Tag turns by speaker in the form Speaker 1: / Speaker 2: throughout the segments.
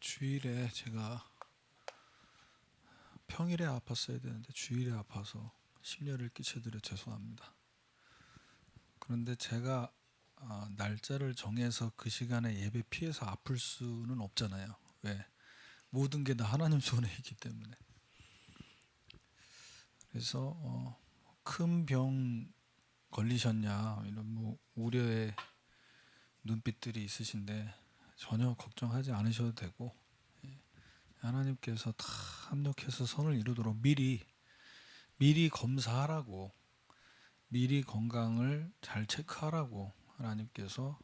Speaker 1: 주일에 제가 평일에 아팠어야 되는데 주일에 아파서 심려를 끼쳐드려 죄송합니다. 그런데 제가 날짜를 정해서 그 시간에 예배 피해서 아플 수는 없잖아요. 왜? 모든 게 다 하나님 손에 있기 때문에. 그래서 큰 병 걸리셨냐 이런 우려의 눈빛들이 있으신데 전혀 걱정하지 않으셔도 되고, 하나님께서 다 합력해서 선을 이루도록 미리 검사하라고, 미리 건강을 잘 체크하라고 하나님께서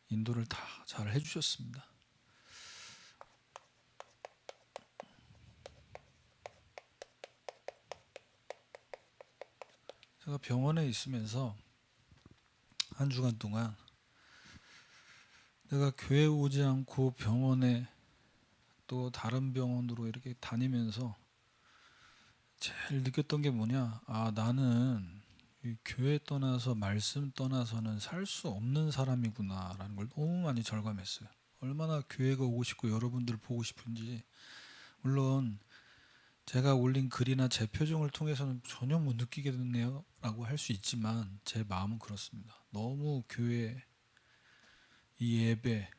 Speaker 1: 인도를 다 잘 해주셨습니다. 제가 병원에 있으면서 한 주간 동안 내가 교회 오지 않고 병원에 또 다른 병원으로 이렇게 다니면서 제일 느꼈던 게 뭐냐, 나는 이 교회 떠나서 말씀 떠나서는 살 수 없는 사람이구나 라는 걸 너무 많이 절감했어요. 얼마나 교회가 오고 싶고 여러분들 보고 싶은지. 물론 제가 올린 글이나 제 표정을 통해서는 전혀 못 느끼게 됐네요 라고 할 수 있지만 제 마음은 그렇습니다. 너무 교회 이 예배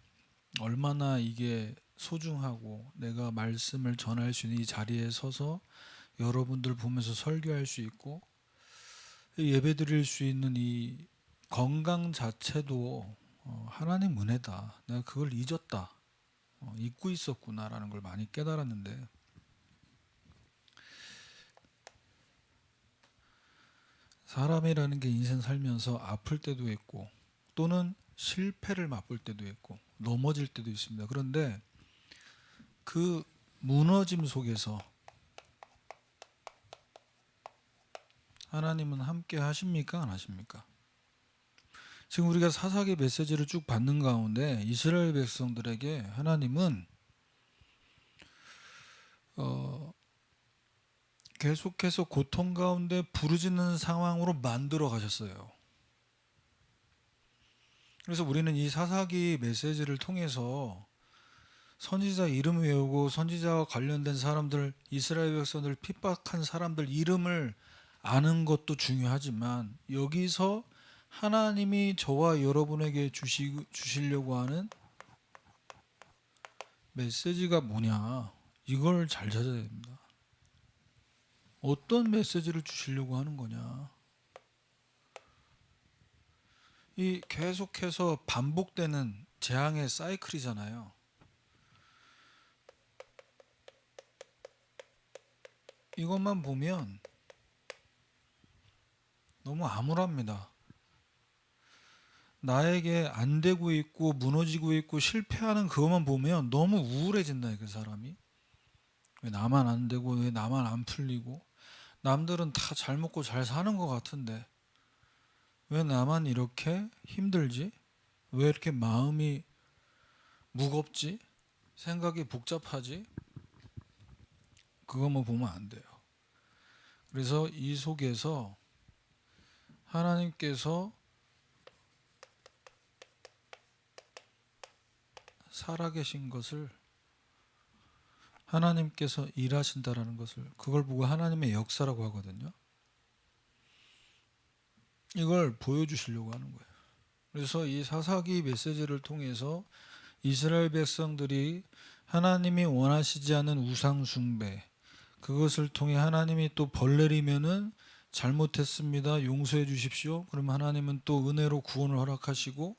Speaker 1: 얼마나 이게 소중하고, 내가 말씀을 전할 수 있는 이 자리에 서서 여러분들 보면서 설교할 수 있고 예배 드릴 수 있는 이 건강 자체도 하나님 은혜다. 내가 그걸 잊었다, 잊고 있었구나라는 걸 많이 깨달았는데, 사람이라는 게 인생 살면서 아플 때도 있고 또는 실패를 맛볼 때도 있고 넘어질 때도 있습니다. 그런데 그 무너짐 속에서 하나님은 함께 하십니까? 안 하십니까? 지금 우리가 사사기 메시지를 쭉 받는 가운데 이스라엘 백성들에게 하나님은 계속해서 고통 가운데 부르짖는 상황으로 만들어 가셨어요. 그래서 우리는 이 사사기 메시지를 통해서 선지자 이름 외우고 선지자와 관련된 사람들, 이스라엘 백성들 핍박한 사람들 이름을 아는 것도 중요하지만 여기서 하나님이 저와 여러분에게 주시려고 하는 메시지가 뭐냐, 이걸 잘 찾아야 됩니다. 어떤 메시지를 주시려고 하는 거냐. 이 계속해서 반복되는 재앙의 사이클이잖아요. 이것만 보면 너무 암울합니다. 나에게 안 되고 있고 무너지고 있고 실패하는 그것만 보면 너무 우울해진다, 그 사람이. 왜 나만 안 되고 왜 나만 안 풀리고, 남들은 다 잘 먹고 잘 사는 것 같은데 왜 나만 이렇게 힘들지? 왜 이렇게 마음이 무겁지? 생각이 복잡하지? 그것만 보면 안 돼요. 그래서 이 속에서 하나님께서 살아계신 것을, 하나님께서 일하신다라는 것을, 그걸 보고 하나님의 역사라고 하거든요. 이걸 보여주시려고 하는 거예요. 그래서 이 사사기 메시지를 통해서 이스라엘 백성들이 하나님이 원하시지 않은 우상 숭배, 그것을 통해 하나님이 또 벌 내리면은 잘못했습니다, 용서해 주십시오. 그럼 하나님은 또 은혜로 구원을 허락하시고,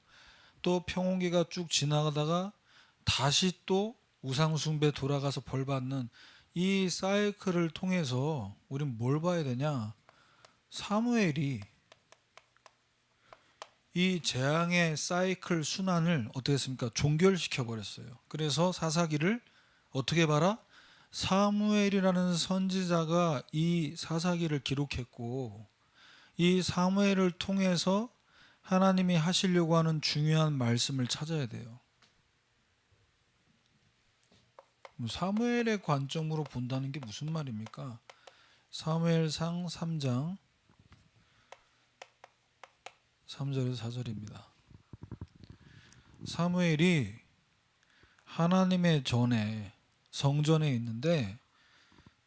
Speaker 1: 또 평온기가 쭉 지나가다가 다시 또 우상 숭배 돌아가서 벌 받는 이 사이클을 통해서 우리는 뭘 봐야 되냐? 사무엘이 이 재앙의 사이클 순환을 어떻게 했습니까? 종결시켜 버렸어요. 그래서 사사기를 어떻게 봐라? 사무엘이라는 선지자가 이 사사기를 기록했고, 이 사무엘을 통해서 하나님이 하시려고 하는 중요한 말씀을 찾아야 돼요. 사무엘의 관점으로 본다는 게 무슨 말입니까? 사무엘상 3장 3절에서 4절입니다. 사무엘이 하나님의 전에 성전에 있는데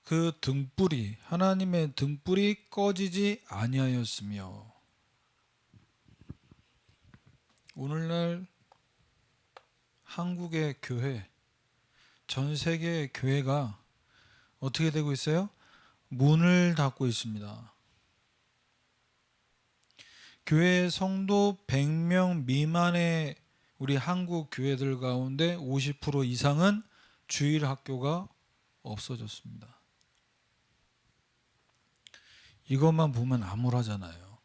Speaker 1: 그 등불이 하나님의 등불이 꺼지지 아니하였으며. 오늘날 한국의 교회, 전 세계의 교회가 어떻게 되고 있어요? 문을 닫고 있습니다. 교회 성도 100명 미만의 우리 한국 교회들 가운데 50% 이상은 주일 학교가 없어졌습니다. 이것만 보면 암울하잖아요.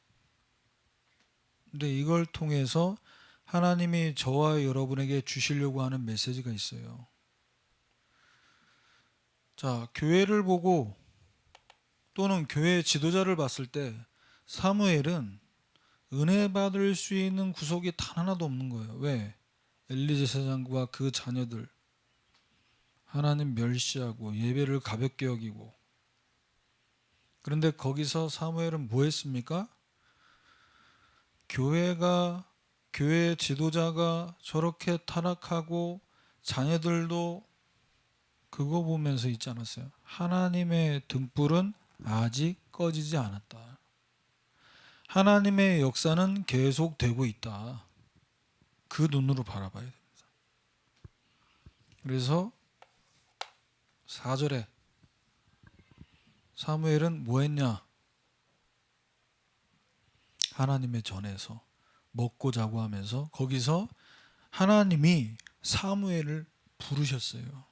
Speaker 1: 근데 이걸 통해서 하나님이 저와 여러분에게 주시려고 하는 메시지가 있어요. 자, 교회를 보고 또는 교회 지도자를 봤을 때 사무엘은 은혜 받을 수 있는 구석이 단 하나도 없는 거예요. 왜? 엘리 제사장과 그 자녀들 하나님 멸시하고 예배를 가볍게 여기고. 그런데 거기서 사무엘은 뭐 했습니까? 교회 지도자가 저렇게 타락하고 자녀들도 그거 보면서 있지 않았어요? 하나님의 등불은 아직 꺼지지 않았다. 하나님의 역사는 계속되고 있다. 그 눈으로 바라봐야 됩니다. 그래서 4절에 사무엘은 뭐 했냐? 하나님의 전에서 먹고 자고 하면서 거기서 하나님이 사무엘을 부르셨어요.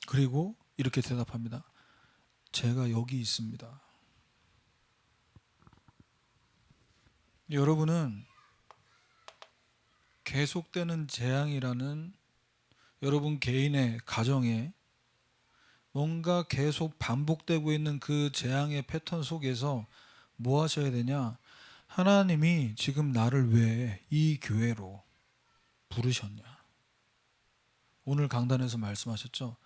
Speaker 1: 그리고 이렇게 대답합니다. 제가 여기 있습니다. 여러분은 계속되는 재앙이라는 여러분 개인의 가정에 뭔가 계속 반복되고 있는 그 재앙의 패턴 속에서 뭐 하셔야 되냐? 하나님이 지금 나를 왜 이 교회로 부르셨냐? 오늘 강단에서 말씀하셨죠?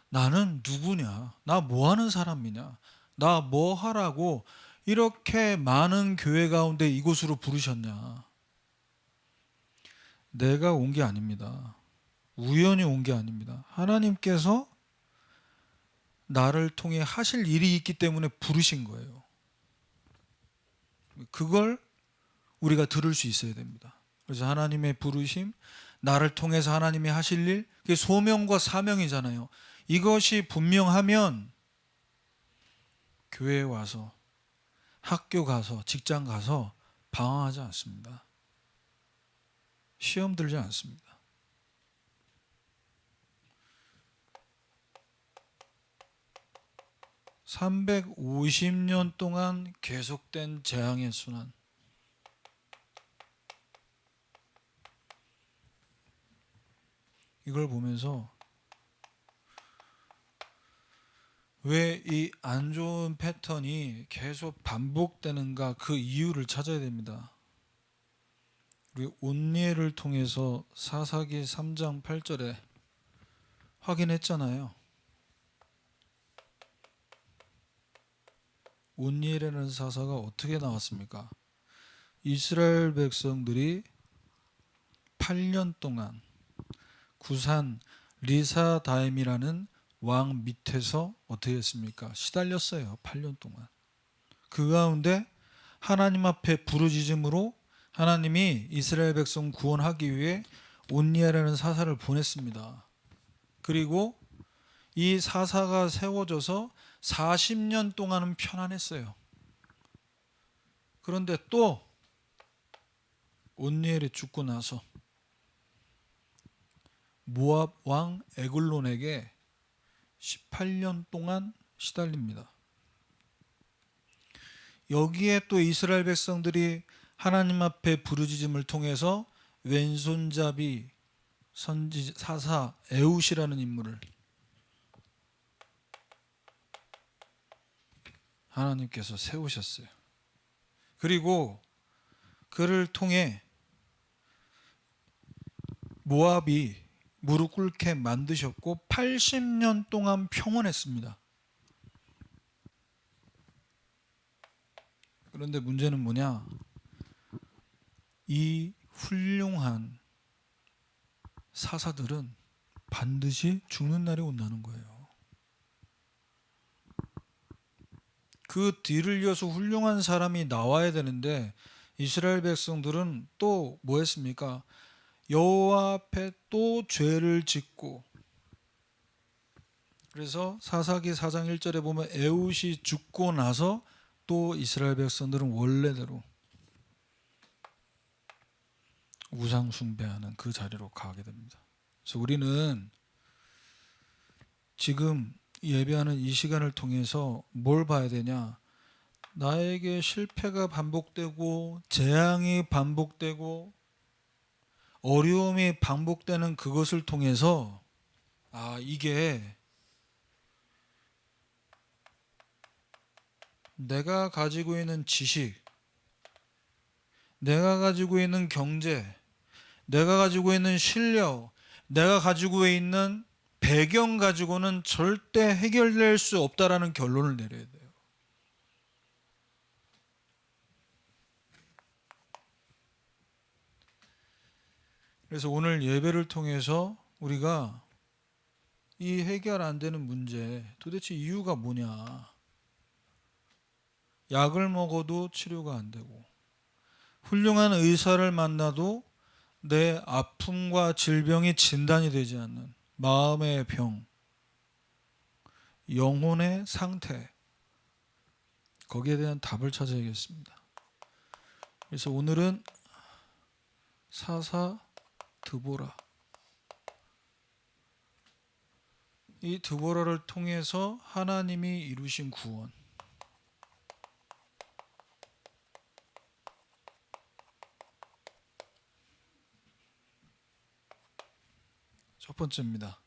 Speaker 1: 나는 누구냐? 나 뭐 하는 사람이냐? 나 뭐 하라고 이렇게 많은 교회 가운데 이곳으로 부르셨냐? 내가 온 게 아닙니다. 우연히 온 게 아닙니다. 하나님께서 나를 통해 하실 일이 있기 때문에 부르신 거예요. 그걸 우리가 들을 수 있어야 됩니다. 그래서 하나님의 부르심, 나를 통해서 하나님이 하실 일, 그게 소명과 사명이잖아요. 이것이 분명하면 교회에 와서, 학교 가서, 직장 가서 방황하지 않습니다. 시험 들지 않습니다. 350년 동안 계속된 재앙의 순환. 이걸 보면서 왜 이 안 좋은 패턴이 계속 반복되는가 그 이유를 찾아야 됩니다. 우리 온니엘을 통해서 사사기 3장 8절에 확인했잖아요. 온니엘이라는 사사가 어떻게 나왔습니까? 이스라엘 백성들이 8년 동안 구산 리사다임이라는 왕 밑에서 어떻게 했습니까? 시달렸어요. 8년 동안. 그 가운데 하나님 앞에 부르짖음으로 하나님이 이스라엘 백성 구원하기 위해 온니엘이라는 사사를 보냈습니다. 그리고 이 사사가 세워져서 40년 동안은 편안했어요. 그런데 또 온니엘이 죽고 나서 모압 왕 에글론에게 18년 동안 시달립니다. 여기에 또 이스라엘 백성들이 하나님 앞에 부르짖음을 통해서 왼손잡이 선지 사사 에웃이라는 인물을 하나님께서 세우셨어요. 그리고 그를 통해 모압이 무릎 꿇게 만드셨고 80년 동안 평온했습니다. 그런데 문제는 뭐냐? 이 훌륭한 사사들은 반드시 죽는 날이 온다는 거예요. 그 뒤를 이어서 훌륭한 사람이 나와야 되는데 이스라엘 백성들은 또 뭐 했습니까? 여호와 앞에 또 죄를 짓고, 그래서 사사기 4장 1절에 보면 에훗이 죽고 나서 또 이스라엘 백성들은 원래대로 우상 숭배하는 그 자리로 가게 됩니다. 그래서 우리는 지금 예배하는 이 시간을 통해서 뭘 봐야 되냐? 나에게 실패가 반복되고 재앙이 반복되고 어려움이 반복되는 그것을 통해서 이게 내가 가지고 있는 지식, 내가 가지고 있는 경제, 내가 가지고 있는 실력, 내가 가지고 있는 배경 가지고는 절대 해결될 수 없다라는 결론을 내려야 돼요. 그래서 오늘 예배를 통해서 우리가 이 해결 안 되는 문제, 도대체 이유가 뭐냐? 약을 먹어도 치료가 안 되고, 훌륭한 의사를 만나도 내 아픔과 질병이 진단이 되지 않는 마음의 병, 영혼의 상태, 거기에 대한 답을 찾아야겠습니다. 그래서 오늘은 사사 드보라, 이 드보라를 통해서 하나님이 이루신 구원, 첫 번째입니다.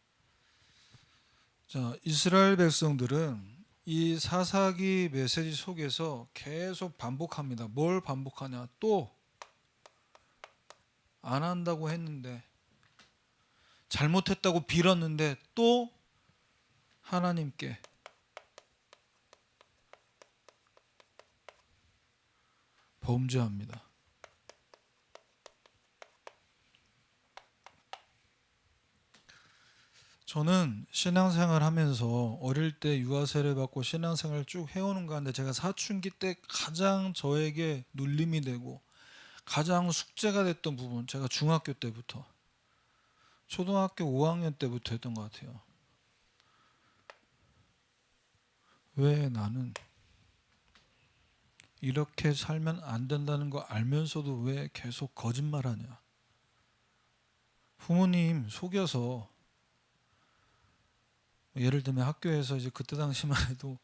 Speaker 1: 자, 이스라엘 백성들은 이 사사기 메시지 속에서 계속 반복합니다. 뭘 반복하냐? 또 안 한다고 했는데, 잘못했다고 빌었는데 또 하나님께 범죄합니다. 저는 신앙생활 하면서 어릴 때 유아 세례 받고 신앙생활 쭉 해오는 가운데 제가 사춘기 때 가장 저에게 눌림이 되고 가장 숙제가 됐던 부분, 제가 중학교 때부터 초등학교 5학년 때부터 했던 것 같아요. 왜 나는 이렇게 살면 안 된다는 거 알면서도 왜 계속 거짓말하냐? 부모님 속여서, 예를 들면 학교에서 이제 그때 당시만 해도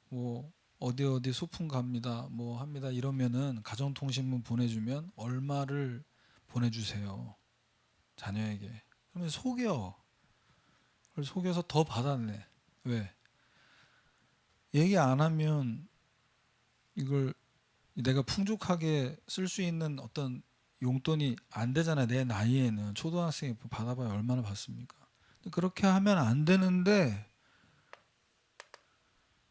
Speaker 1: 뭐 어디 소풍 갑니다, 뭐 합니다 이러면은 가정통신문 보내주면 얼마를 보내주세요 자녀에게. 그러면 속여. 그걸 속여서 더 받았네. 왜? 얘기 안 하면 이걸 내가 풍족하게 쓸 수 있는 어떤 용돈이 안 되잖아요. 내 나이에는 초등학생이 받아봐야 얼마나 받습니까? 그렇게 하면 안 되는데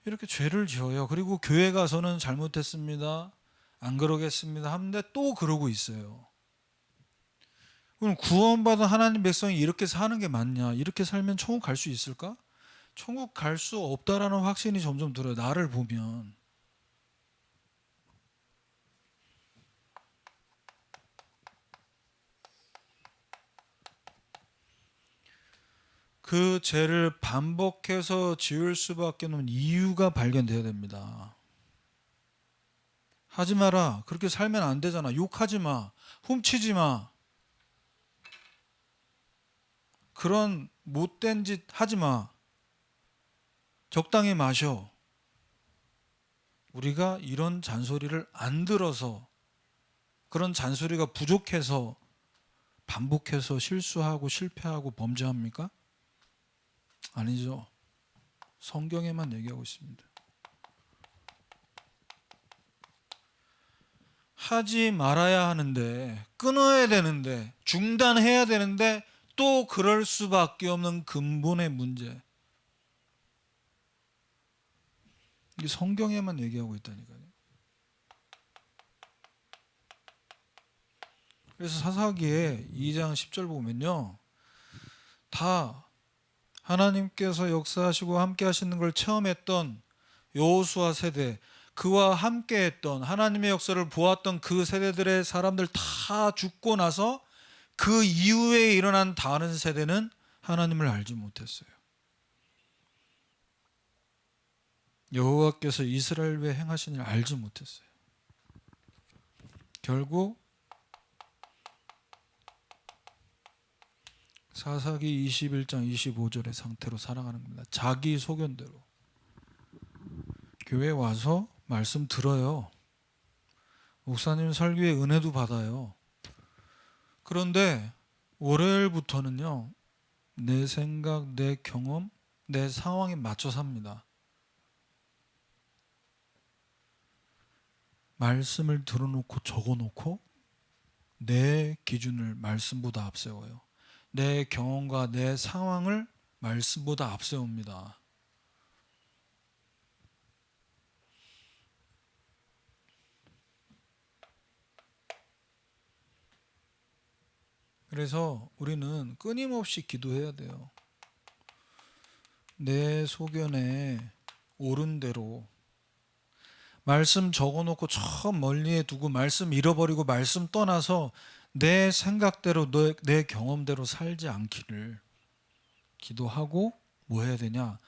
Speaker 1: 이렇게 죄를 지어요. 그리고 교회 가서는 잘못했습니다, 안 그러겠습니다 하는데 또 그러고 있어요. 그럼 구원받은 하나님 백성이 이렇게 사는 게 맞냐? 이렇게 살면 천국 갈 수 있을까? 천국 갈 수 없다라는 확신이 점점 들어요. 나를 보면. 그 죄를 반복해서 지을 수밖에 없는 이유가 발견돼야 됩니다. 하지 마라. 그렇게 살면 안 되잖아. 욕하지 마. 훔치지 마. 그런 못된 짓 하지 마. 적당히 마셔. 우리가 이런 잔소리를 안 들어서, 그런 잔소리가 부족해서 반복해서 실수하고 실패하고 범죄합니까? 아니죠. 성경에만 얘기하고 있습니다. 하지 말아야 하는데, 끊어야 되는데, 중단해야 되는데 또 그럴 수밖에 없는 근본의 문제. 이게 성경에만 얘기하고 있다니까요. 그래서 사사기에 2장 10절 보면요, 다 하나님께서 역사하시고 함께 하시는 걸 체험했던 여호수아 세대, 그와 함께 했던 하나님의 역사를 보았던 그 세대들의 사람들 다 죽고 나서 그 이후에 일어난 다른 세대는 하나님을 알지 못했어요. 여호와께서 이스라엘 위에 행하신 일 알지 못했어요. 결국 사사기 21장 25절의 상태로 살아가는 겁니다. 자기 소견대로. 교회 와서 말씀 들어요. 목사님 설교에 은혜도 받아요. 그런데 월요일부터는요, 내 생각, 내 경험, 내 상황에 맞춰 삽니다. 말씀을 들어놓고 적어놓고 내 기준을 말씀보다 앞세워요. 내 경험과 내 상황을 말씀보다 앞세웁니다. 그래서 우리는 끊임없이 기도해야 돼요. 내 소견에 옳은 대로 말씀 적어놓고 저 멀리에 두고 말씀 잃어버리고 말씀 떠나서 내 생각대로 내 경험대로 살지 않기를 기도하고 뭐 해야 되냐?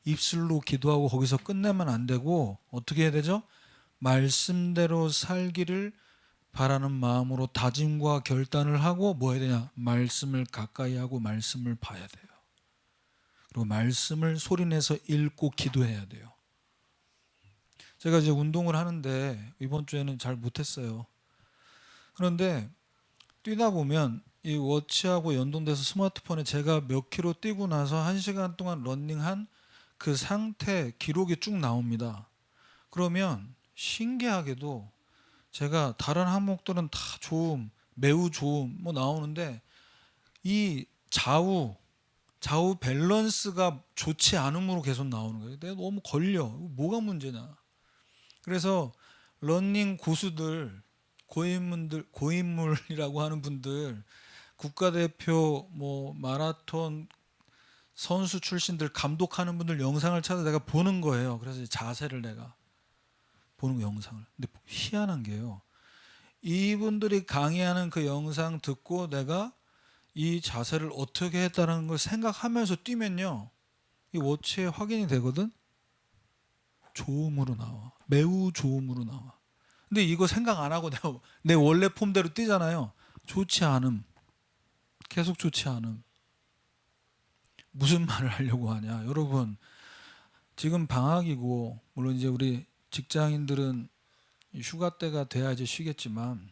Speaker 1: 입술로 기도하고 거기서 끝내면 안 되고 어떻게 해야 되죠? 말씀대로 살기를 바라는 마음으로 다짐과 결단을 하고 뭐 해야 되냐? 말씀을 가까이 하고 말씀을 봐야 돼요. 그리고 말씀을 소리내서 읽고 기도해야 돼요. 제가 이제 운동을 하는데 이번 주에는 잘 못했어요. 그런데 뛰다 보면 이 워치하고 연동돼서 스마트폰에 제가 몇 킬로 뛰고 나서 1시간 동안 러닝한 그 상태 기록이 쭉 나옵니다. 그러면 신기하게도 제가 다른 항목들은 다 좋음, 매우 좋음 뭐 나오는데 이 좌우 밸런스가 좋지 않음으로 계속 나오는 거예요. 내가 너무 걸려. 뭐가 문제냐. 그래서 러닝 고수들, 고인물이라고 하는 분들, 국가대표 뭐 마라톤 선수 출신들 감독하는 분들 영상을 찾아 내가 보는 거예요. 그래서 자세를 내가 보는 영상을. 근데 희한한 게요. 이분들이 강의하는 그 영상 듣고 내가 이 자세를 어떻게 했다는 걸 생각하면서 뛰면요, 이 워치에 확인이 되거든. 좋음으로 나와. 매우 좋음으로 나와. 근데 이거 생각 안 하고 내 원래 폼대로 뛰잖아요. 좋지 않음. 계속 좋지 않음. 무슨 말을 하려고 하냐. 여러분, 지금 방학이고 물론 이제 우리 직장인들은 휴가 때가 돼야 이제 쉬겠지만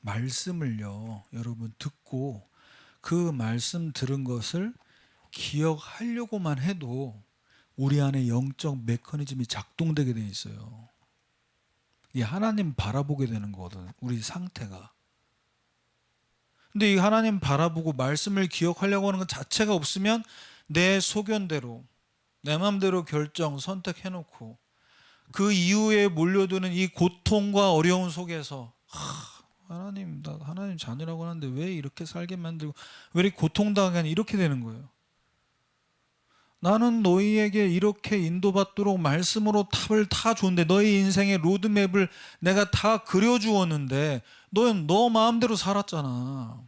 Speaker 1: 말씀을요, 여러분 듣고 그 말씀 들은 것을 기억하려고만 해도 우리 안에 영적 메커니즘이 작동되게 돼 있어요. 이 하나님 바라보게 되는 거거든, 우리 상태가. 근데 이 하나님 바라보고 말씀을 기억하려고 하는 것 자체가 없으면 내 소견대로 내 마음대로 결정 선택해놓고 그 이후에 몰려드는 이 고통과 어려움 속에서 하나님, 나 하나님 자녀라고 하는데 왜 이렇게 살게 만들고 왜 이렇게 고통당하게 하냐, 이렇게 되는 거예요. 나는 너희에게 이렇게 인도받도록 말씀으로 탑을 다 줬는데, 너희 인생의 로드맵을 내가 다 그려주었는데 너는 너 마음대로 살았잖아.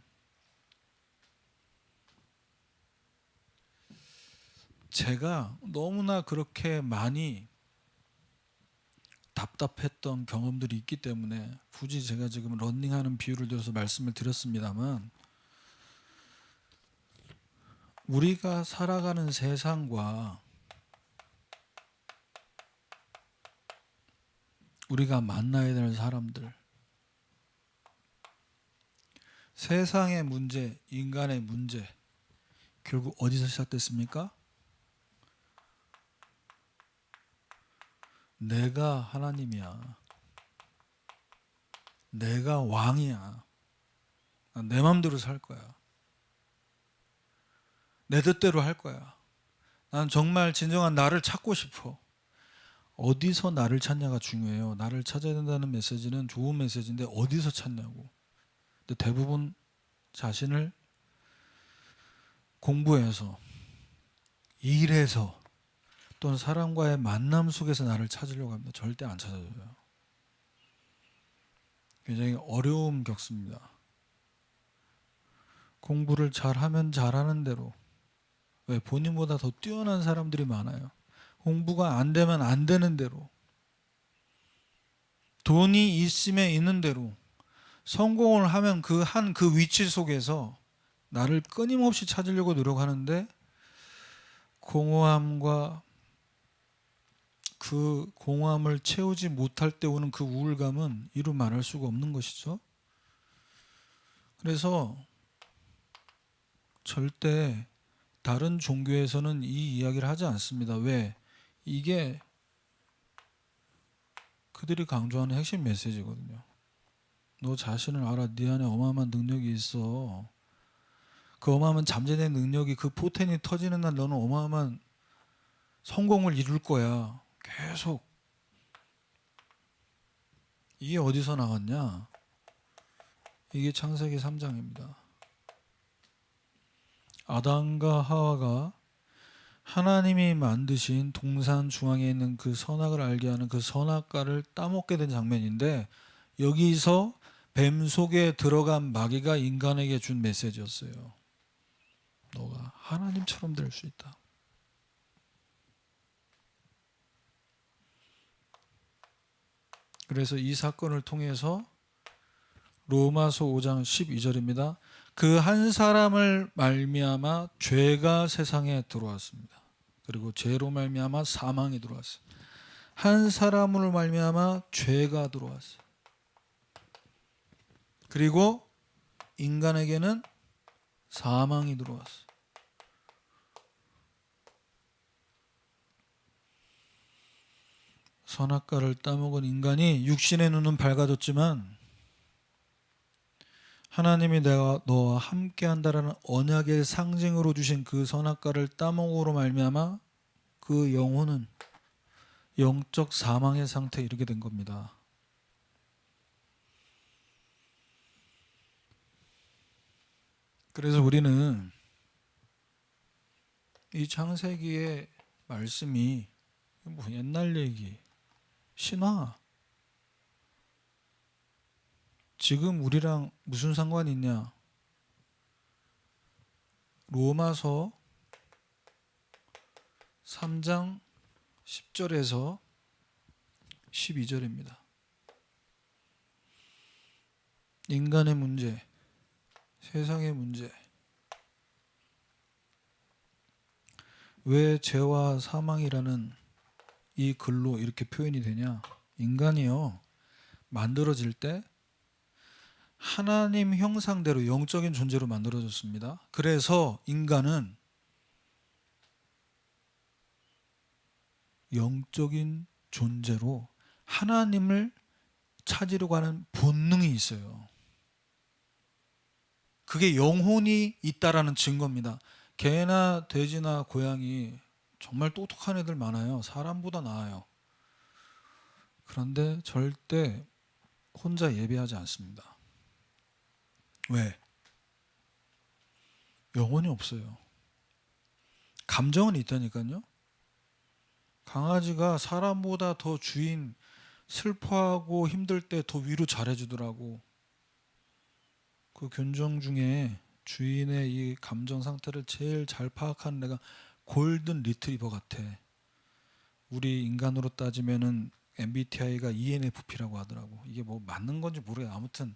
Speaker 1: 제가 너무나 그렇게 많이 답답했던 경험들이 있기 때문에 굳이 제가 지금 러닝하는 비유를 들어서 말씀을 드렸습니다만, 우리가 살아가는 세상과 우리가 만나야 될 사람들, 세상의 문제, 인간의 문제, 결국 어디서 시작됐습니까? 내가 하나님이야. 내가 왕이야. 내 마음대로 살 거야. 내 뜻대로 할 거야. 난 정말 진정한 나를 찾고 싶어. 어디서 나를 찾냐가 중요해요. 나를 찾아야 된다는 메시지는 좋은 메시지인데 어디서 찾냐고. 근데 대부분 자신을 공부해서, 일해서, 또는 사람과의 만남 속에서 나를 찾으려고 합니다. 절대 안 찾아줘요. 굉장히 어려움 겪습니다. 공부를 잘하면 잘하는 대로, 왜 본인보다 더 뛰어난 사람들이 많아요. 공부가 안 되면 안 되는 대로, 돈이 있으면 있는 대로, 성공을 하면 그 위치 속에서 나를 끊임없이 찾으려고 노력하는데, 공허함과 그 공허함을 채우지 못할 때 오는 그 우울감은 이루 말할 수가 없는 것이죠. 그래서 절대 다른 종교에서는 이 이야기를 하지 않습니다. 왜? 이게 그들이 강조하는 핵심 메시지거든요. 너 자신을 알아. 네 안에 어마어마한 능력이 있어. 그 어마어마한 잠재된 능력이 그 포텐이 터지는 날 너는 어마어마한 성공을 이룰 거야. 계속. 이게 어디서 나왔냐? 이게 창세기 3장입니다. 아담과 하와가 하나님이 만드신 동산 중앙에 있는 그 선악을 알게 하는 그 선악과를 따먹게 된 장면인데, 여기서 뱀 속에 들어간 마귀가 인간에게 준 메시지였어요. 너가 하나님처럼 될 수 있다. 그래서 이 사건을 통해서 로마서 5장 12절입니다. 그 한 사람을 말미암아 죄가 세상에 들어왔습니다. 그리고 죄로 말미암아 사망이 들어왔어요. 한 사람으로 말미암아 죄가 들어왔어요. 그리고 인간에게는 사망이 들어왔어요. 선악과를 따먹은 인간이 육신의 눈은 밝아졌지만, 하나님이 내가 너와 함께한다라는 언약의 상징으로 주신 그 선악과를 따먹음으로 말미암아 그 영혼은 영적 사망의 상태에 이르게 된 겁니다. 그래서 우리는 이 창세기의 말씀이 뭐 옛날 얘기, 신화, 지금 우리랑 무슨 상관이 있냐? 로마서 3장 10절에서 12절입니다. 인간의 문제, 세상의 문제. 왜 죄와 사망이라는 이 글로 이렇게 표현이 되냐? 인간이요, 만들어질 때 하나님 형상대로 영적인 존재로 만들어졌습니다. 그래서 인간은 영적인 존재로 하나님을 찾으려고 하는 본능이 있어요. 그게 영혼이 있다라는 증거입니다. 개나 돼지나 고양이 정말 똑똑한 애들 많아요. 사람보다 나아요. 그런데 절대 혼자 예배하지 않습니다. 왜? 영혼이 없어요. 감정은 있다니까요. 강아지가 사람보다 더 주인 슬퍼하고 힘들 때 더 위로 잘해주더라고. 그 견종 중에 주인의 이 감정 상태를 제일 잘 파악하는 애가 골든 리트리버 같아. 우리 인간으로 따지면은 MBTI가 ENFP라고 하더라고. 이게 뭐 맞는 건지 모르겠어. 아무튼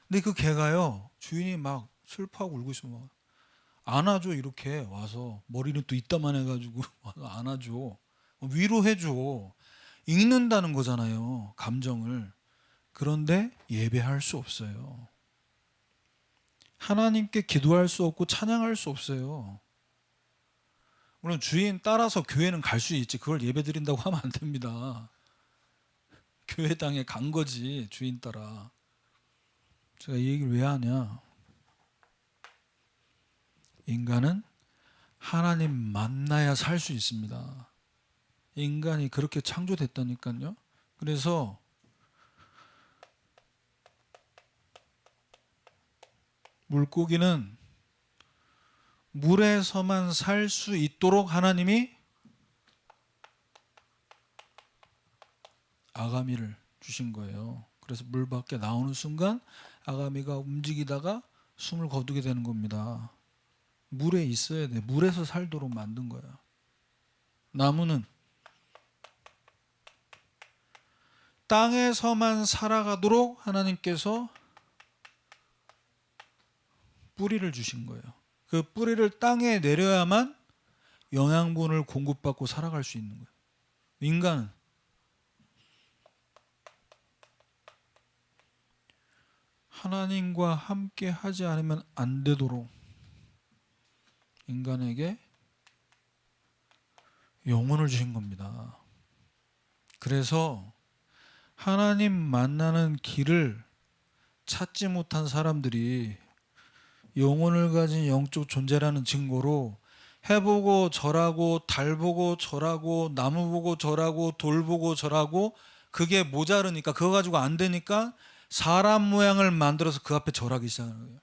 Speaker 1: 근데 그 개가요, 주인이 막 슬퍼하고 울고 있으면 막 안아줘. 이렇게 와서 머리는 또 이따만 해가지고 와서 안아줘. 위로해줘. 읽는다는 거잖아요, 감정을. 그런데 예배할 수 없어요. 하나님께 기도할 수 없고 찬양할 수 없어요. 물론 주인 따라서 교회는 갈 수 있지, 그걸 예배 드린다고 하면 안 됩니다. 교회당에 간 거지, 주인 따라. 제가 이 얘기를 왜 하냐? 인간은 하나님 만나야 살 수 있습니다. 인간이 그렇게 창조됐다니까요. 그래서 물고기는 물에서만 살 수 있도록 하나님이 아가미를 주신 거예요. 그래서 물 밖에 나오는 순간 아가미가 움직이다가 숨을 거두게 되는 겁니다. 물에 있어야 돼. 물에서 살도록 만든 거야. 나무는 땅에서만 살아가도록 하나님께서 뿌리를 주신 거예요. 그 뿌리를 땅에 내려야만 영양분을 공급받고 살아갈 수 있는 거예요. 인간은 하나님과 함께 하지 않으면 안 되도록 인간에게 영혼을 주신 겁니다. 그래서 하나님 만나는 길을 찾지 못한 사람들이 영혼을 가진 영적 존재라는 증거로 해보고 절하고 달 보고 절하고 나무 보고 절하고 돌 보고 절하고 그게 모자르니까 그거 가지고 안 되니까 사람 모양을 만들어서 그 앞에 절하기 시작하는 거예요.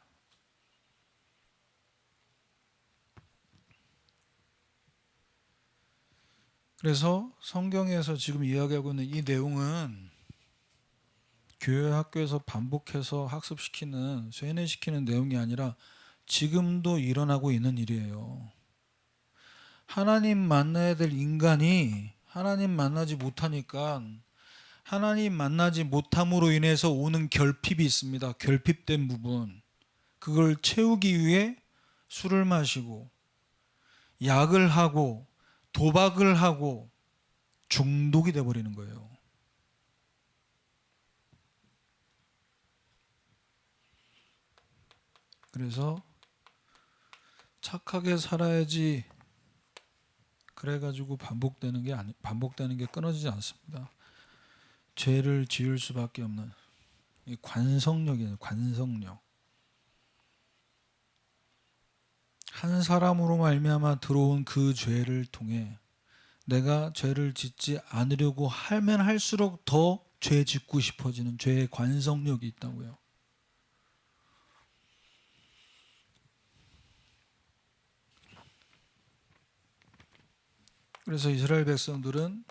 Speaker 1: 그래서 성경에서 지금 이야기하고 있는 이 내용은 교회 학교에서 반복해서 학습시키는 세뇌시키는 내용이 아니라 지금도 일어나고 있는 일이에요. 하나님 만나야 될 인간이 하나님 만나지 못하니까 하나님 만나지 못함으로 인해서 오는 결핍이 있습니다. 결핍된 부분. 그걸 채우기 위해 술을 마시고 약을 하고 도박을 하고 중독이 돼버리는 거예요. 그래서 착하게 살아야지 그래가지고 반복되는 게 끊어지지 않습니다. 죄를 지을 수밖에 없는 이 관성력이에요. 관성력. 한 사람으로 말미암아 들어온 그 죄를 통해 내가 죄를 짓지 않으려고 하면 할수록 더 죄 짓고 싶어지는 죄의 관성력이 있다고요. 그래서 이스라엘 백성들은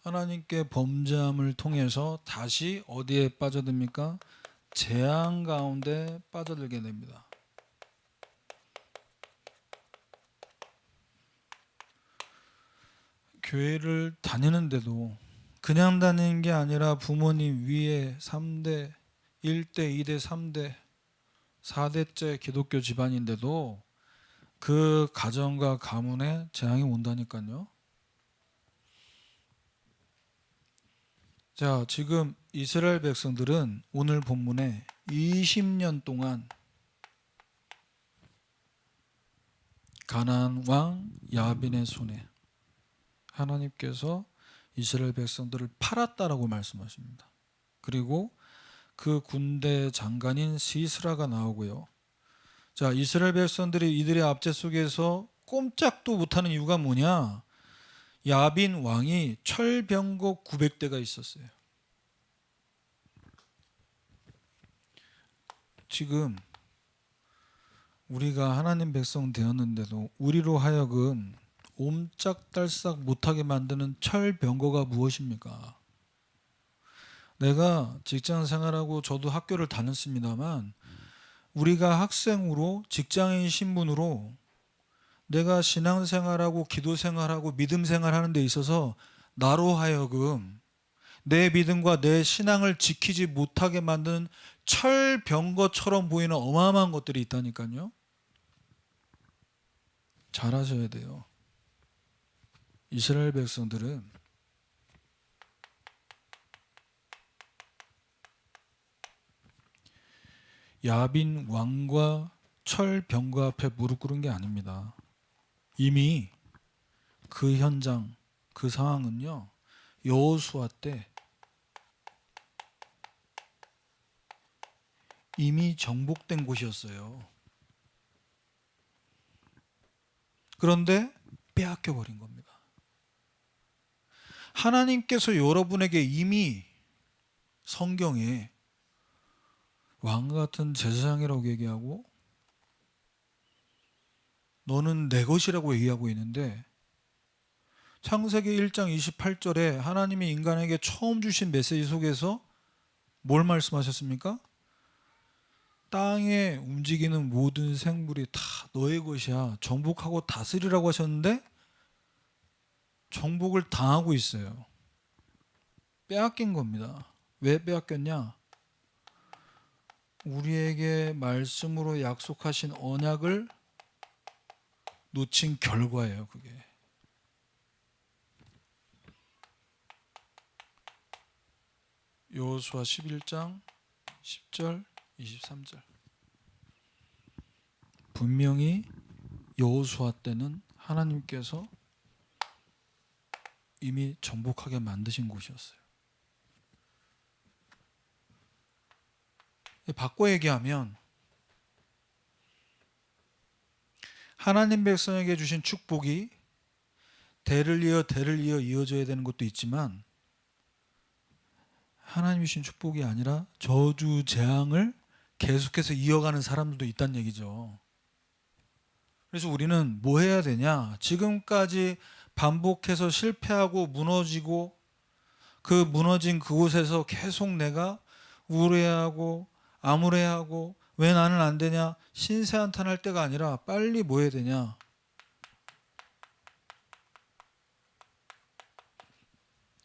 Speaker 1: 하나님께 범죄함을 통해서 다시 어디에 빠져듭니까? 재앙 가운데 빠져들게 됩니다. 교회를 다니는데도 그냥 다니는 게 아니라 부모님 위에 3대, 1대, 2대, 3대, 4대째 기독교 집안인데도 그 가정과 가문에 재앙이 온다니까요. 자, 지금 이스라엘 백성들은 오늘 본문에 20년 동안 가나안 왕 야빈의 손에 하나님께서 이스라엘 백성들을 팔았다라고 말씀하십니다. 그리고 그 군대 장관인 시스라가 나오고요. 자, 이스라엘 백성들이 이들의 압제 속에서 꼼짝도 못하는 이유가 뭐냐? 야빈 왕이 철병거 900대가 있었어요. 지금 우리가 하나님 백성 되었는데도 우리로 하여금 옴짝달싹 못하게 만드는 철병거가 무엇입니까? 내가 직장 생활하고 저도 학교를 다녔습니다만 우리가 학생으로 직장인 신분으로 내가 신앙생활하고 기도생활하고 믿음생활하는 데 있어서 나로 하여금 내 믿음과 내 신앙을 지키지 못하게 만드는 철병거처럼 보이는 어마어마한 것들이 있다니까요. 잘 아셔야 돼요. 이스라엘 백성들은 야빈 왕과 철병거 앞에 무릎 꿇은 게 아닙니다. 이미 그 현장, 그 상황은요, 여호수아 때 이미 정복된 곳이었어요. 그런데 빼앗겨 버린 겁니다. 하나님께서 여러분에게 이미 성경에 왕 같은 제사장이라고 얘기하고 너는 내 것이라고 얘기하고 있는데 창세기 1장 28절에 하나님이 인간에게 처음 주신 메시지 속에서 뭘 말씀하셨습니까? 땅에 움직이는 모든 생물이 다 너의 것이야. 정복하고 다스리라고 하셨는데 정복을 당하고 있어요. 빼앗긴 겁니다. 왜 빼앗겼냐? 우리에게 말씀으로 약속하신 언약을 놓친 결과예요, 그게. 여호수아 11장 10절 23절. 분명히 여호수아 때는 하나님께서 이미 정복하게 만드신 곳이었어요. 바꿔 얘기하면 하나님 백성에게 주신 축복이 대를 이어 이어져야 되는 것도 있지만 하나님이 주신 축복이 아니라 저주 재앙을 계속해서 이어가는 사람들도 있다는 얘기죠. 그래서 우리는 뭐 해야 되냐? 지금까지 반복해서 실패하고 무너지고 그 무너진 그곳에서 계속 내가 우울해하고 암울해하고 왜 나는 안 되냐? 신세한탄할 때가 아니라 빨리 뭐 해야 되냐?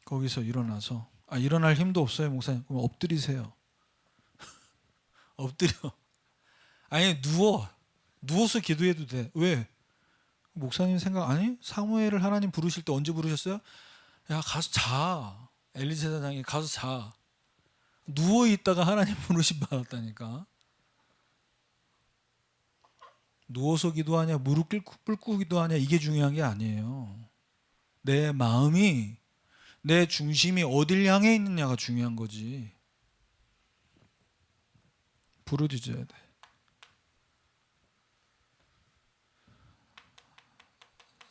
Speaker 1: 거기서 일어나서 일어날 힘도 없어요, 목사님. 그럼 엎드리세요. 엎드려. 아니 누워서 기도해도 돼. 왜? 목사님 생각 아니? 사무엘을 하나님 부르실 때 언제 부르셨어요? 야 가서 자. 엘리사장이 가서 자. 누워 있다가 하나님 부르심 받았다니까. 누워서 기도하냐 무릎 꿇고 기도하냐 이게 중요한 게 아니에요. 내 마음이 내 중심이 어딜 향해 있느냐가 중요한 거지. 부르짖어야 돼.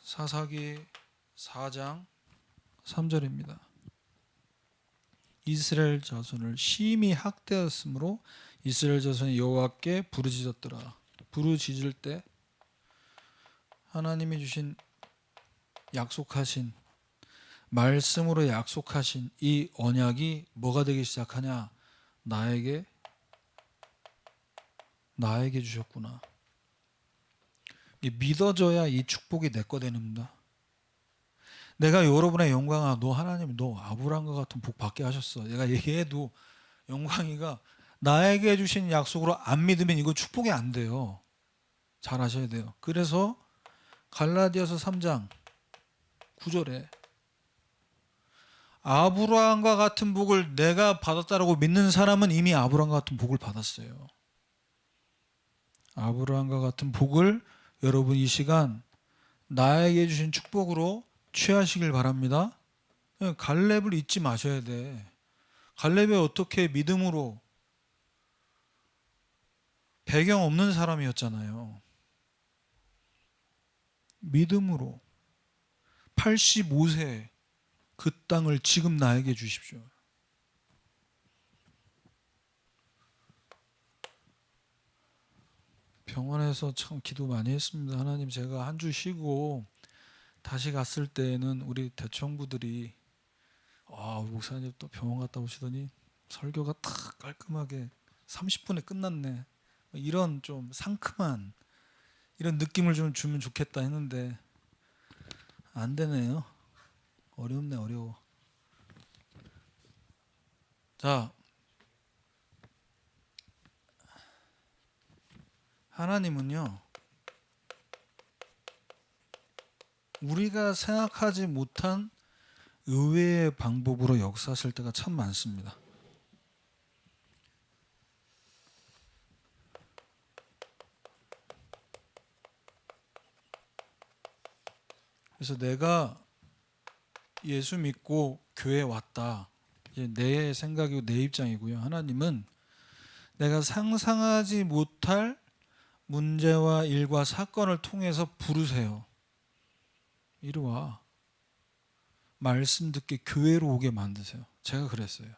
Speaker 1: 사사기 4장 3절입니다. 이스라엘 자손을 심히 학대하였으므로 이스라엘 자손이 여호와께 부르짖었더라. 부르짖을 때 하나님이 주신 약속하신 말씀으로 약속하신 이 언약이 뭐가 되기 시작하냐? 나에게 주셨구나. 믿어져야 이 축복이 내 거 됩니다. 내가 여러분의 영광아, 너 하나님, 너 아브라함과 같은 복 받게 하셨어. 내가 얘기해도 영광이가 나에게 주신 약속으로 안 믿으면 이거 축복이 안 돼요. 잘 아셔야 돼요. 그래서 갈라디아서 3장 9절에 아브라함과 같은 복을 내가 받았다라고 믿는 사람은 이미 아브라함과 같은 복을 받았어요. 아브라함과 같은 복을 여러분 이 시간 나에게 주신 축복으로 취하시길 바랍니다. 갈렙을 잊지 마셔야 돼. 갈렙이 어떻게 믿음으로 배경 없는 사람이었잖아요. 믿음으로 85세 그 땅을 지금 나에게 주십시오. 병원에서 참 기도 많이 했습니다. 하나님, 제가 한 주 쉬고 다시 갔을 때는 우리 대청부들이 목사님 또 병원 갔다 오시더니 설교가 탁 깔끔하게 30분에 끝났네. 이런 좀 상큼한 이런 느낌을 좀 주면 좋겠다 했는데 안 되네요. 어렵네, 어려워. 자, 하나님은요, 우리가 생각하지 못한 의외의 방법으로 역사하실 때가 참 많습니다. 그래서 내가 예수 믿고 교회 왔다. 이제 내 생각이고 내 입장이고요. 하나님은 내가 상상하지 못할 문제와 일과 사건을 통해서 부르세요. 이리 와. 말씀 듣게 교회로 오게 만드세요. 제가 그랬어요.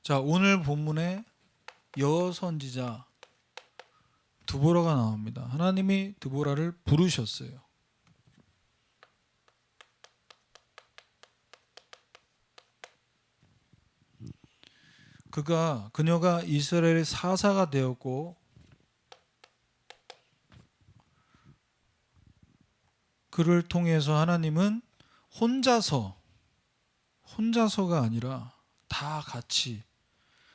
Speaker 1: 자, 오늘 본문의 여선지자 드보라가 나옵니다. 하나님이 드보라를 부르셨어요. 그녀가 이스라엘의 사사가 되었고 그를 통해서 하나님은 혼자서가 아니라 다 같이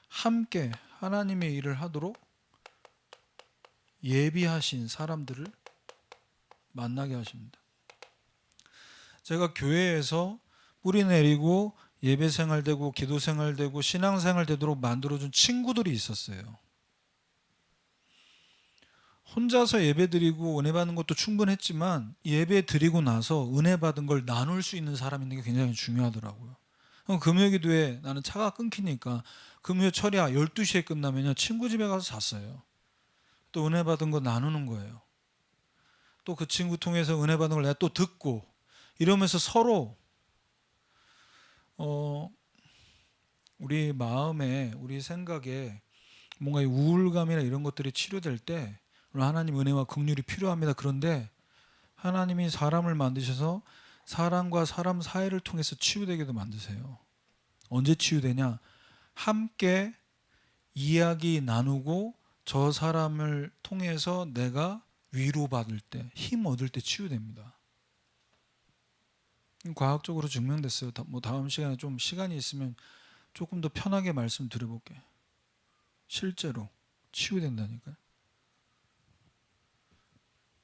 Speaker 1: 함께 하나님의 일을 하도록 예비하신 사람들을 만나게 하십니다. 제가 교회에서 뿌리 내리고 예배 생활 되고 기도 생활 되고 신앙 생활 되도록 만들어준 친구들이 있었어요. 혼자서 예배 드리고 은혜 받는 것도 충분했지만 예배 드리고 나서 은혜 받은 걸 나눌 수 있는 사람이 있는 게 굉장히 중요하더라고요. 금요 기도에 나는 차가 끊기니까 금요 철야 12시에 끝나면요 친구 집에 가서 잤어요. 또 은혜 받은 거 나누는 거예요. 또 그 친구 통해서 은혜 받은 걸 내가 또 듣고 이러면서 서로 우리 마음에 우리 생각에 뭔가 우울감이나 이런 것들이 치료될 때 하나님 은혜와 긍휼이 필요합니다. 그런데 하나님이 사람을 만드셔서 사람과 사람 사이를 통해서 치유되게도 만드세요. 언제 치유되냐? 함께 이야기 나누고 저 사람을 통해서 내가 위로받을 때, 힘 얻을 때 치유됩니다. 과학적으로 증명됐어요. 다음 시간에 좀 시간이 있으면 조금 더 편하게 말씀드려볼게요. 실제로 치유된다니까요.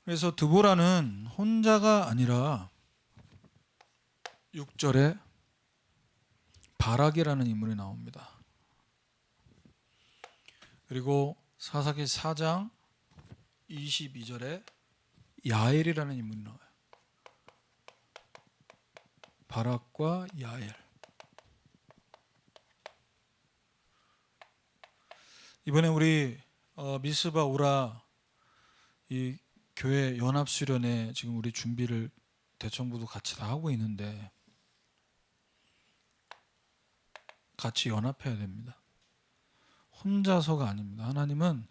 Speaker 1: 그래서 드보라는 혼자가 아니라 6절에 바락이라는 인물이 나옵니다. 그리고 사사기 4장 22절에 야엘이라는 인물이 나와요. 바락과 야엘. 이번에 우리 미스바 우라 이 교회 연합 수련회 지금 우리 준비를 대청부도 같이 다 하고 있는데 같이 연합해야 됩니다. 혼자서가 아닙니다. 하나님은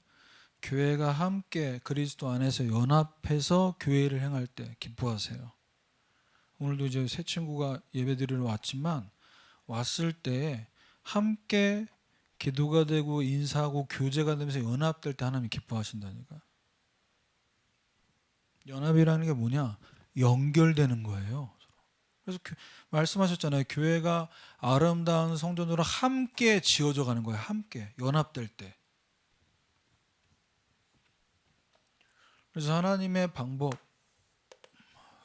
Speaker 1: 교회가 함께 그리스도 안에서 연합해서 교회를 행할 때 기뻐하세요. 오늘도 이제 새 친구가 예배드리러 왔지만 왔을 때 함께 기도가 되고 인사하고 교제가 되면서 연합될 때 하나님이 기뻐하신다니까. 연합이라는 게 뭐냐? 연결되는 거예요. 그래서 말씀하셨잖아요. 교회가 아름다운 성전으로 함께 지어져 가는 거예요. 함께 연합될 때. 그래서 하나님의 방법,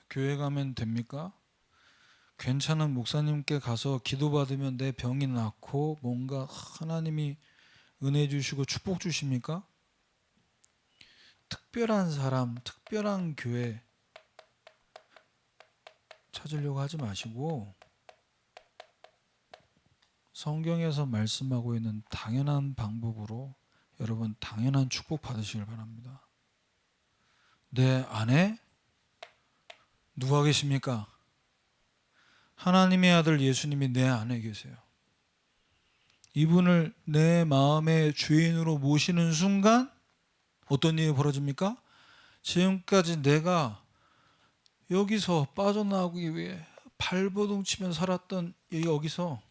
Speaker 1: 교회 가면 됩니까? 괜찮은 목사님께 가서 기도받으면 내 병이 낫고 뭔가 하나님이 은혜 주시고 축복 주십니까? 특별한 사람, 특별한 교회 찾으려고 하지 마시고 성경에서 말씀하고 있는 당연한 방법으로 여러분 당연한 축복 받으시길 바랍니다. 내 안에 누가 계십니까? 하나님의 아들 예수님이 내 안에 계세요. 이분을 내 마음의 주인으로 모시는 순간 어떤 일이 벌어집니까? 지금까지 내가 여기서 빠져나오기 위해 발버둥 치며 살았던 여기서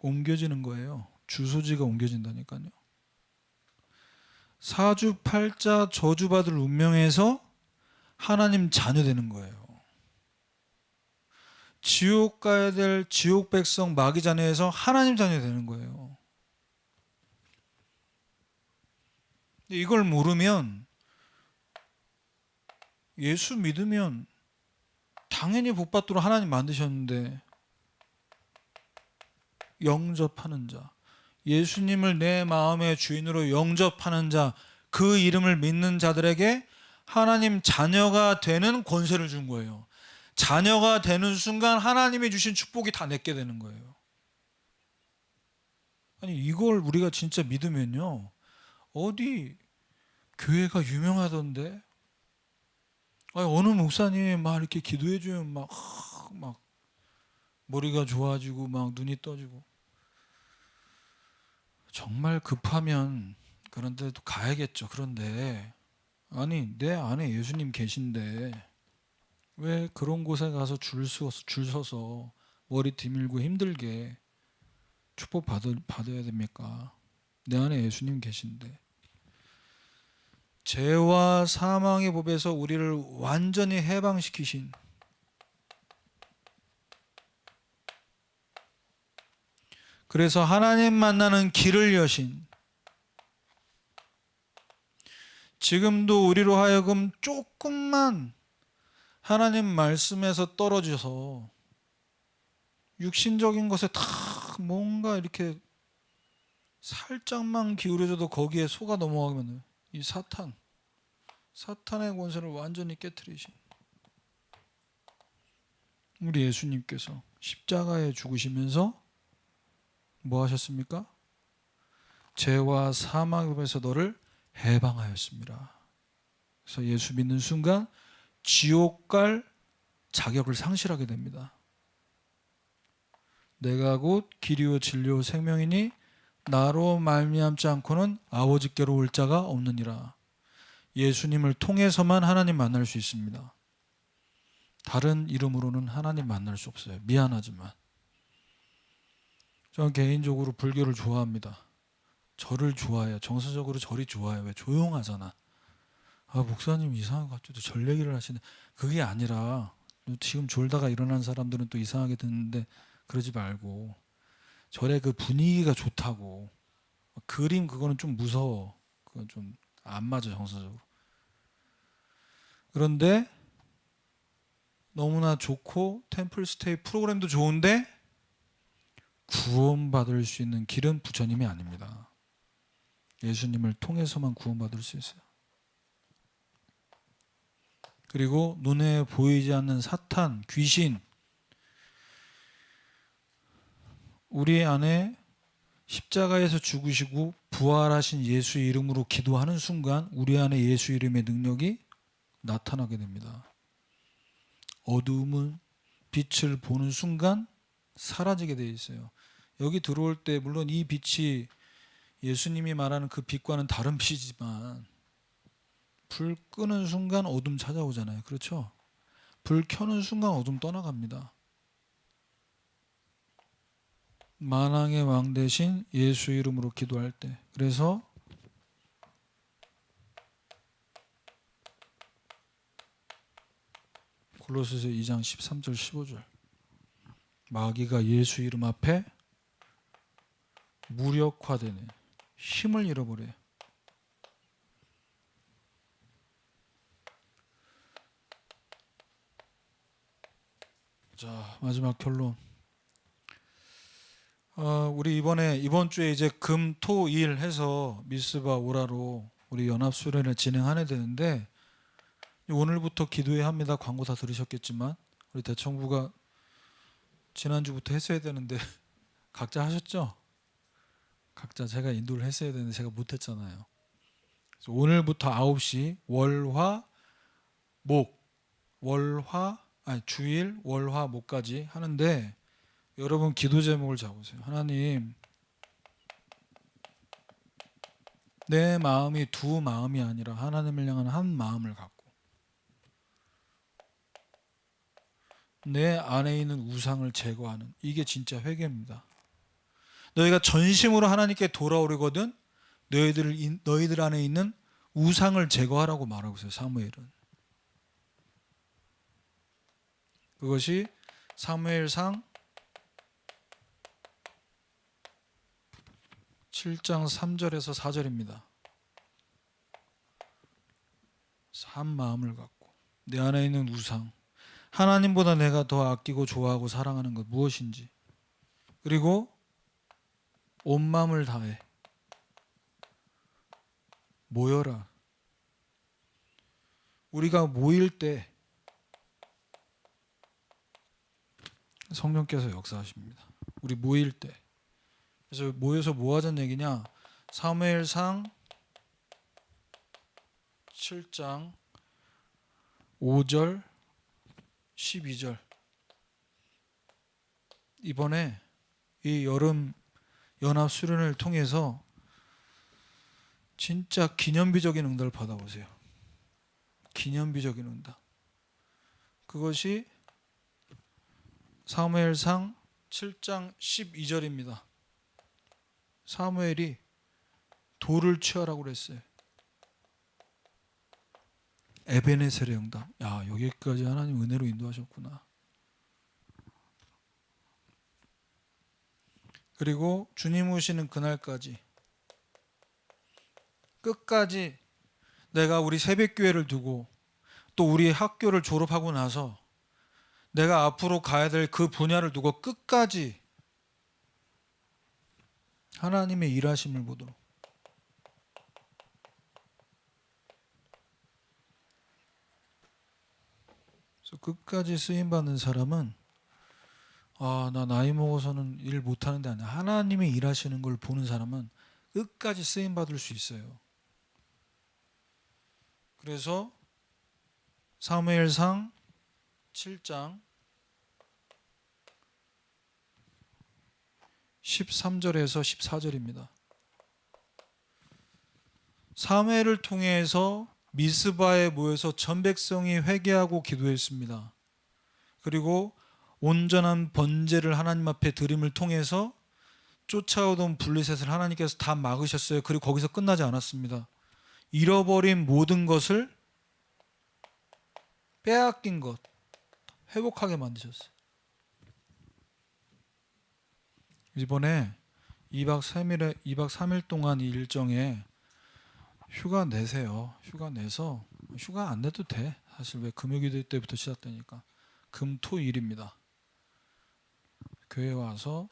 Speaker 1: 옮겨지는 거예요. 주소지가 옮겨진다니까요. 사주팔자 저주받을 운명에서 하나님 자녀 되는 거예요. 지옥 가야 될 지옥 백성 마귀 자녀에서 하나님 자녀 되는 거예요. 이걸 모르면 예수 믿으면 당연히 복 받도록 하나님 만드셨는데 영접하는 자, 예수님을 내 마음의 주인으로 영접하는 자, 그 이름을 믿는 자들에게 하나님 자녀가 되는 권세를 준 거예요. 자녀가 되는 순간 하나님이 주신 축복이 다 내게 되는 거예요. 아니 이걸 우리가 진짜 믿으면요, 어디 교회가 유명하던데 어느 목사님이 막 이렇게 기도해 주면 막 머리가 좋아지고 막 눈이 떠지고, 정말 급하면 그런데 또 가야겠죠. 그런데 아니 내 안에 예수님 계신데 왜 그런 곳에 가서 줄 서서 머리 뒤밀고 힘들게 축복 받아야 됩니까? 내 안에 예수님 계신데. 죄와 사망의 법에서 우리를 완전히 해방시키신, 그래서 하나님 만나는 길을 여신, 지금도 우리로 하여금 조금만 하나님 말씀에서 떨어져서 육신적인 것에 다 뭔가 이렇게 살짝만 기울여져도 거기에 속아 넘어가면 이 사탄의 권세를 완전히 깨트리신 우리 예수님께서 십자가에 죽으시면서 뭐 하셨습니까? 죄와 사망의 법에서 너를 해방하였습니다. 그래서 예수 믿는 순간 지옥 갈 자격을 상실하게 됩니다. 내가 곧 길이요 진리요 생명이니 나로 말미암지 않고는 아버지께로 올 자가 없느니라. 예수님을 통해서만 하나님 만날 수 있습니다. 다른 이름으로는 하나님 만날 수 없어요. 미안하지만 저는 개인적으로 불교를 좋아합니다. 절을 좋아해요. 정서적으로 절이 좋아요. 왜? 조용하잖아. 아, 목사님 이상한 것 같아도 절 얘기를 하시네. 그게 아니라 지금 졸다가 일어난 사람들은 또 이상하게 듣는데 그러지 말고 절의 그 분위기가 좋다고. 그림 그거는 좀 무서워. 그건 좀 안 맞아 정서적으로. 그런데 너무나 좋고 템플 스테이 프로그램도 좋은데 구원받을 수 있는 길은 부처님이 아닙니다. 예수님을 통해서만 구원받을 수 있어요. 그리고 눈에 보이지 않는 사탄, 귀신, 우리 안에 십자가에서 죽으시고 부활하신 예수 이름으로 기도하는 순간 우리 안에 예수 이름의 능력이 나타나게 됩니다. 어두움은 빛을 보는 순간 사라지게 되어 있어요. 여기 들어올 때 물론 이 빛이 예수님이 말하는 그 빛과는 다른 빛이지만 불 끄는 순간 어둠 찾아오잖아요. 그렇죠? 불 켜는 순간 어둠 떠나갑니다. 만왕의 왕 대신 예수 이름으로 기도할 때. 그래서 골로새서 2장 13절 15절 마귀가 예수 이름 앞에 무력화되는 힘을 잃어버려요. 자, 마지막 결론. 우리 이번 주에 이제 금, 토, 일 해서 미스바 오라로 우리 연합수련회 진행하게 되는데 오늘부터 기도해야 합니다. 광고 다 들으셨겠지만 우리 대청부가 지난주부터 했어야 되는데 각자 하셨죠? 각자 제가 인도를 했어야 되는데 제가 못했잖아요. 그래서 오늘부터 9시 주일 월화 목까지 하는데 여러분 기도 제목을 잡으세요. 하나님, 내 마음이 두 마음이 아니라 하나님을 향한 한 마음을 갖고 내 안에 있는 우상을 제거하는, 이게 진짜 회개입니다. 너희가 전심으로 하나님께 돌아오려거든 너희들 안에 있는 우상을 제거하라고 말하고 있어요. 사무엘은. 그것이 사무엘상 7장 3절에서 4절입니다. 한 마음을 갖고 내 안에 있는 우상, 하나님보다 내가 더 아끼고 좋아하고 사랑하는 것 무엇인지, 그리고 온 마음을 다해 모여라. 우리가 모일 때 성령께서 역사하십니다. 우리 모일 때. 그래서 모여서 뭐 하자는 얘기냐? 사무엘상 7장 5절 12절. 이번에 이 여름 연합 수련을 통해서 진짜 기념비적인 응답을 받아보세요. 기념비적인 응답. 그것이 사무엘상 7장 12절입니다. 사무엘이 돌을 취하라고 그랬어요. 에베네셀의 응답. 야, 여기까지 하나님 은혜로 인도하셨구나. 그리고 주님 오시는 그날까지 끝까지 내가 우리 새벽교회를 두고 또 우리 학교를 졸업하고 나서 내가 앞으로 가야 될 그 분야를 두고 끝까지 하나님의 일하심을 보도록. 그래서 끝까지 쓰임받는 사람은 나 나이 먹어서는 일 못하는데 아니야. 하나님이 일하시는 걸 보는 사람은 끝까지 쓰임받을 수 있어요. 그래서 사무엘상 7장 13절에서 14절입니다. 사무엘을 통해서 미스바에 모여서 전 백성이 회개하고 기도했습니다. 그리고 온전한 번제를 하나님 앞에 드림을 통해서 쫓아오던 블레셋을 하나님께서 다 막으셨어요. 그리고 거기서 끝나지 않았습니다. 잃어버린 모든 것을 빼앗긴 것 회복하게 만드셨어요. 이번에 2박 3일 동안 이 일정에 휴가 내세요. 휴가 내서 휴가 안 내도 돼. 사실 왜 금요기도 때부터 시작되니까 금토일입니다. 교회 와서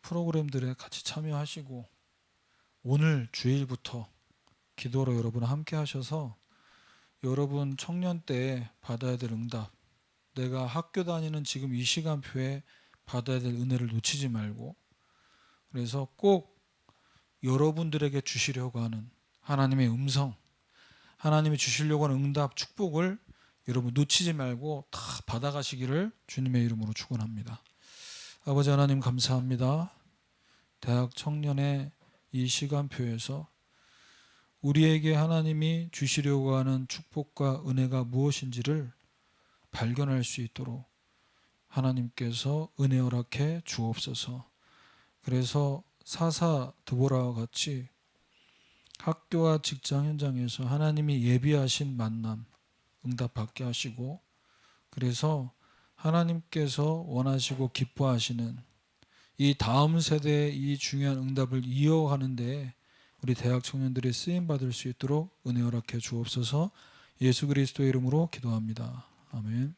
Speaker 1: 프로그램들에 같이 참여하시고 오늘 주일부터 기도로 여러분 함께 하셔서 여러분 청년 때 받아야 될 응답, 내가 학교 다니는 지금 이 시간표에 받아야 될 은혜를 놓치지 말고, 그래서 꼭 여러분들에게 주시려고 하는 하나님의 음성, 하나님이 주시려고 하는 응답, 축복을 여러분 놓치지 말고 다 받아가시기를 주님의 이름으로 축원합니다. 아버지 하나님 감사합니다. 대학 청년의 이 시간표에서 우리에게 하나님이 주시려고 하는 축복과 은혜가 무엇인지를 발견할 수 있도록 하나님께서 은혜 허락해 주옵소서. 그래서 사사 드보라와 같이 학교와 직장 현장에서 하나님이 예비하신 만남 응답받게 하시고, 그래서 하나님께서 원하시고 기뻐하시는 이 다음 세대의 이 중요한 응답을 이어가는 데 우리 대학 청년들이 쓰임받을 수 있도록 은혜 허락해 주옵소서. 예수 그리스도의 이름으로 기도합니다. 아멘.